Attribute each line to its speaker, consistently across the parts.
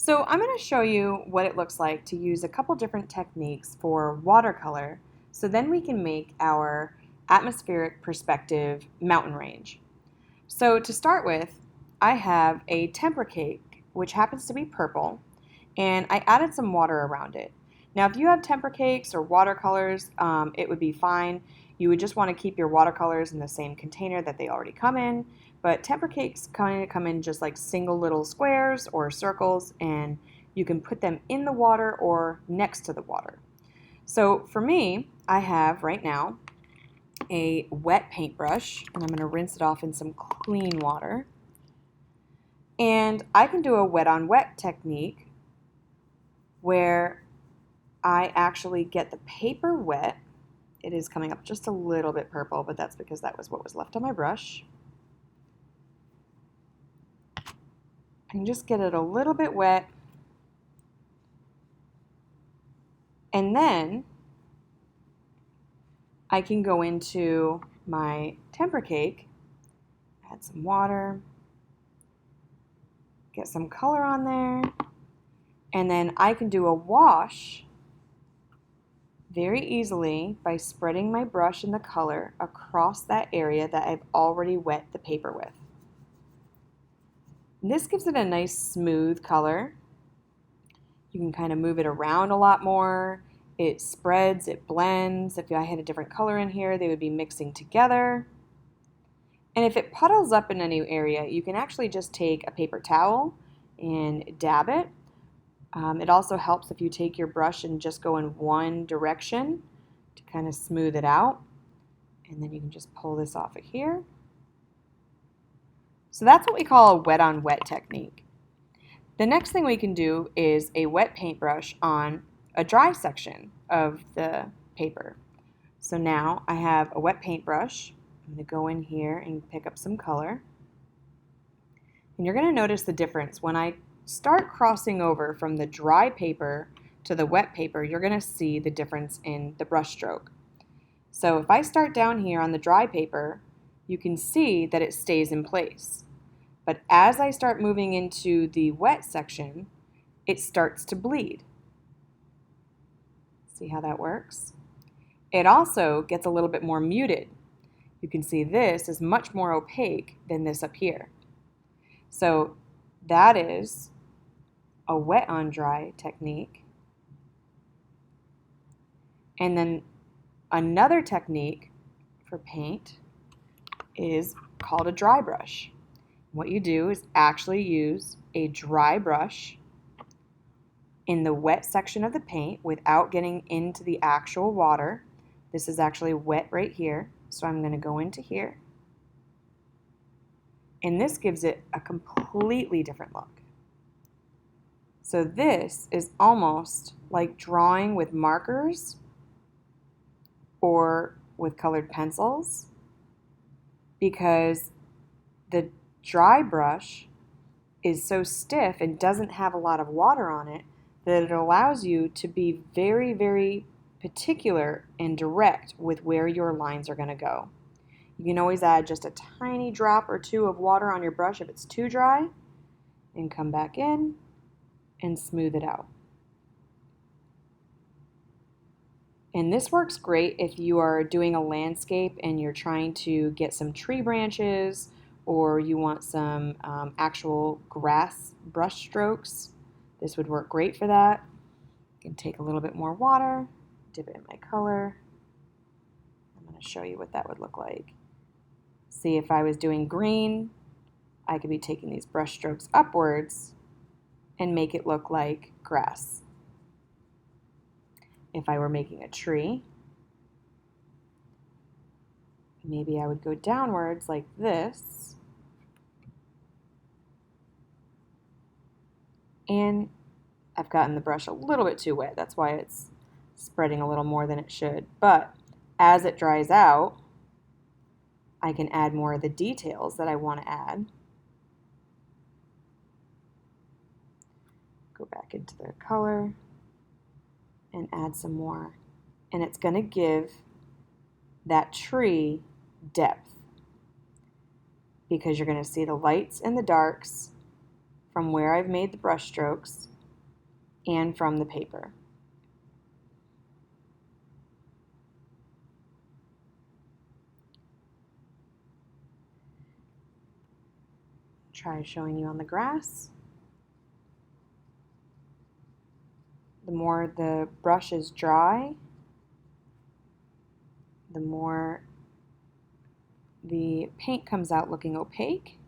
Speaker 1: So I'm going to show you what it looks like to use a couple different techniques for watercolor so then we can make our atmospheric perspective mountain range. So to start with, I have a tempera cake, which happens to be purple, and I added some water around it. Now if you have tempera cakes or watercolors, it would be fine. You would just want to keep your watercolors in the same container that they already come in, but tempera cakes kind of come in just like single little squares or circles, and you can put them in the water or next to the water. So for me, I have right now a wet paintbrush, and I'm going to rinse it off in some clean water. And I can do a wet on wet technique where I actually get the paper wet. It is coming up just a little bit purple, but that's because that was what was left on my brush. I can just get it a little bit wet. And then I can go into my tempera cake, add some water, get some color on there, and then I can do a wash very easily by spreading my brush and the color across that area that I've already wet the paper with. And this gives it a nice smooth color. You can kind of move it around a lot more. It spreads, it blends. If I had a different color in here, they would be mixing together. And if it puddles up in any area, you can actually just take a paper towel and dab it. It also helps if you take your brush and just go in one direction to kind of smooth it out. And then you can just pull this off of here. So that's what we call a wet on wet technique. The next thing we can do is a wet paintbrush on a dry section of the paper. So now I have a wet paintbrush. I'm going to go in here and pick up some color. And you're going to notice the difference. When I start crossing over from the dry paper to the wet paper, you're going to see the difference in the brush stroke. So if I start down here on the dry paper, you can see that it stays in place. But as I start moving into the wet section, it starts to bleed. See how that works? It also gets a little bit more muted. You can see this is much more opaque than this up here. So that is a wet on dry technique. And then another technique for paint is called a dry brush. What you do is actually use a dry brush in the wet section of the paint without getting into the actual water. This is actually wet right here, so I'm going to go into here. And this gives it a completely different look. So this is almost like drawing with markers or with colored pencils, because the dry brush is so stiff and doesn't have a lot of water on it that it allows you to be very, very particular and direct with where your lines are going to go. You can always add just a tiny drop or two of water on your brush if it's too dry, and come back in and smooth it out. And this works great if you are doing a landscape and you're trying to get some tree branches, or you want some actual grass brush strokes. This would work great for that. You can take a little bit more water, dip it in my color. I'm going to show you what that would look like. See, if I was doing green, I could be taking these brush strokes upwards and make it look like grass. If I were making a tree, maybe I would go downwards like this, and I've gotten the brush a little bit too wet. That's why it's spreading a little more than it should. But as it dries out, I can add more of the details that I want to add. Go back into the color and add some more. And it's going to give that tree depth, because you're going to see the lights and the darks from where I've made the brush strokes, and from the paper. Try showing you on the grass. The more the brush is dry, the more the paint comes out looking opaque,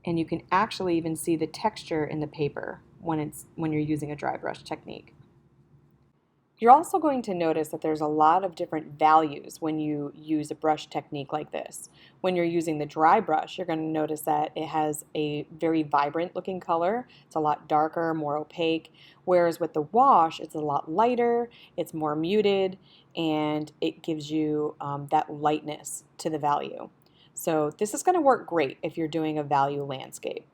Speaker 1: and you can actually even see the texture in the paper when you're using a dry brush technique. You're also going to notice that there's a lot of different values when you use a brush technique like this. When you're using the dry brush, you're going to notice that it has a very vibrant looking color. It's a lot darker, more opaque, whereas with the wash, it's a lot lighter, it's more muted, and it gives you that lightness to the value. So this is going to work great if you're doing a value landscape.